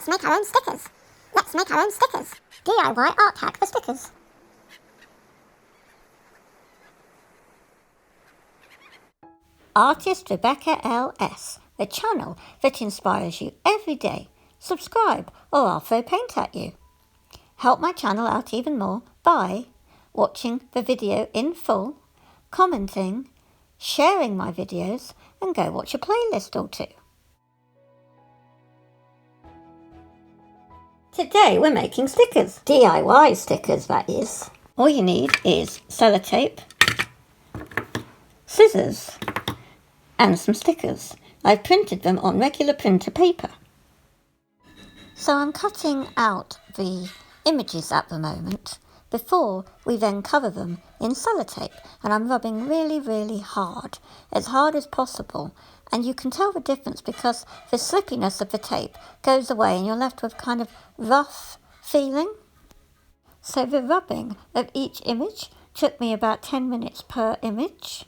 Let's make our own stickers. Let's make our own stickers. DIY art hack for stickers. ArtistRebeccaLS, the channel that inspires you every day. Subscribe or I'll throw paint at you. Help my channel out even more by watching the video in full, commenting, sharing my videos, and go watch a playlist or two. Today we're making stickers. DIY stickers, that is. All you need is sellotape, scissors, and some stickers. I've printed them on regular printer paper. So I'm cutting out the images at the moment before we then cover them in sellotape, and I'm rubbing really hard as possible, and you can tell the difference because the slippiness of the tape goes away and you're left with kind of rough feeling. So the rubbing of each image took me about 10 minutes per image,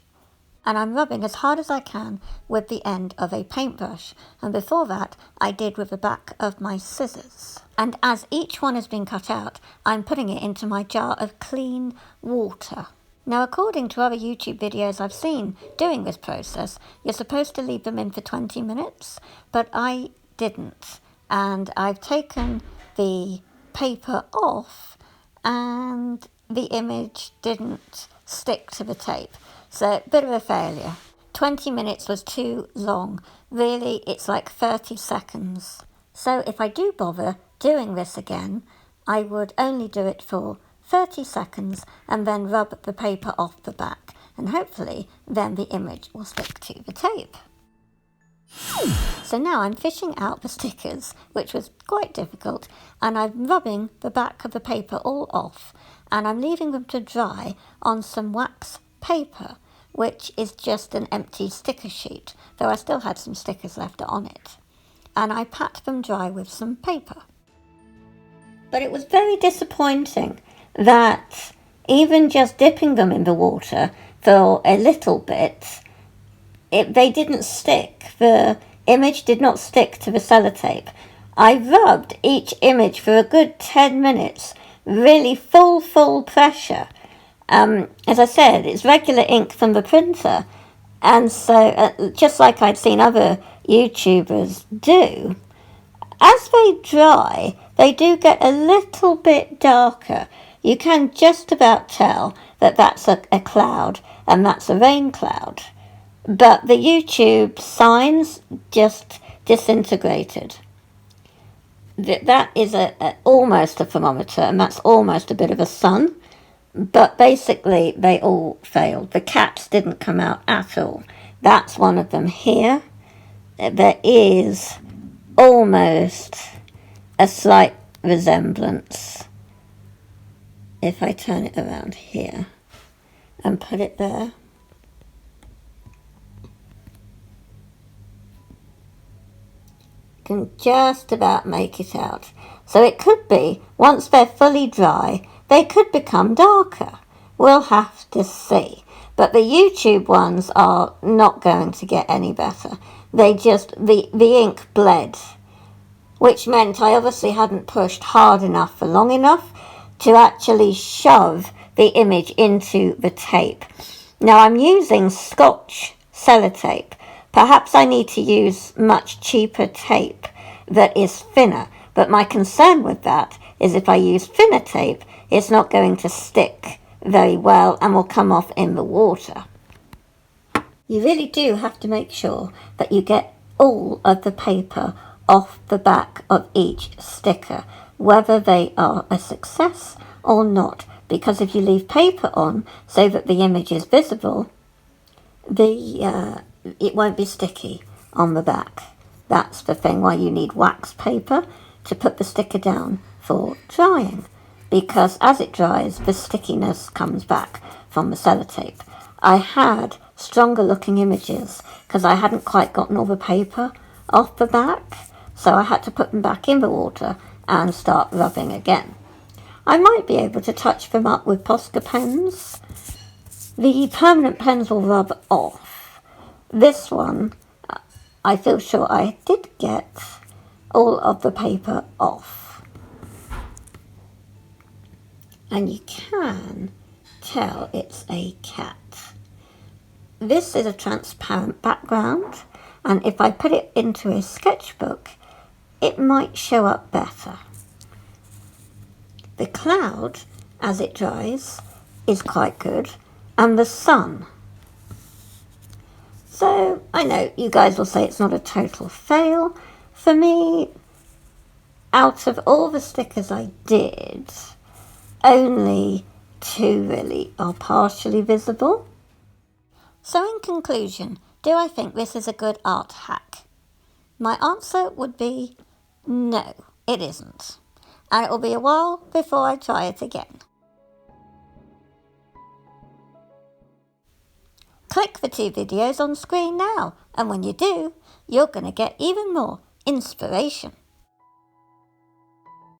and I'm rubbing as hard as I can with the end of a paintbrush, and before that I did with the back of my scissors. And as each one has been cut out, I'm putting it into my jar of clean water. Now, according to other YouTube videos I've seen doing this process, you're supposed to leave them in for 20 minutes, but I didn't. And I've taken the paper off and the image didn't stick to the tape. So, a bit of a failure. 20 minutes was too long. Really, it's like 30 seconds. So if I do bother doing this again, I would only do it for 30 seconds and then rub the paper off the back. And hopefully then the image will stick to the tape. So now I'm fishing out the stickers, which was quite difficult, and I'm rubbing the back of the paper all off, and I'm leaving them to dry on some wax paper, which is just an empty sticker sheet, though I still had some stickers left on it. And I pat them dry with some paper. But it was very disappointing that even just dipping them in the water for a little bit, they didn't stick. The image did not stick to the sellotape. I rubbed each image for a good 10 minutes, really full pressure. As I said, it's regular ink from the printer, and so just like I'd seen other YouTubers do, as they dry, they do get a little bit darker. You can just about tell that that's a cloud and that's a rain cloud, but the YouTube signs just disintegrated. That is almost a thermometer, and that's almost a bit of a sun. But basically, they all failed. The cats didn't come out at all. That's one of them here. There is almost a slight resemblance. If I turn it around here and put it there. Can just about make it out. So it could be, once they're fully dry, they could become darker. We'll have to see. But the YouTube ones are not going to get any better. They just, the ink bled, which meant I obviously hadn't pushed hard enough for long enough to actually shove the image into the tape. Now I'm using Scotch sellotape. Perhaps I need to use much cheaper tape that is thinner. But my concern with that is if I use thinner tape, it's not going to stick very well and will come off in the water. You really do have to make sure that you get all of the paper off the back of each sticker, whether they are a success or not, because if you leave paper on so that the image is visible, it won't be sticky on the back. That's the thing why you need wax paper to put the sticker down for drying, because as it dries, the stickiness comes back from the sellotape. I had stronger looking images because I hadn't quite gotten all the paper off the back, so I had to put them back in the water and start rubbing again. I might be able to touch them up with Posca pens. The permanent pens will rub off. This one, I feel sure I did get all of the paper off. And you can tell it's a cat. This is a transparent background, and if I put it into a sketchbook, it might show up better. The cloud, as it dries, is quite good, and the sun. So I know you guys will say it's not a total fail. For me, out of all the stickers I did, only 2 really are partially visible. So in conclusion, do I think this is a good art hack? My answer would be no, it isn't. And it will be a while before I try it again. Click the 2 videos on screen now, and when you do, you're going to get even more inspiration.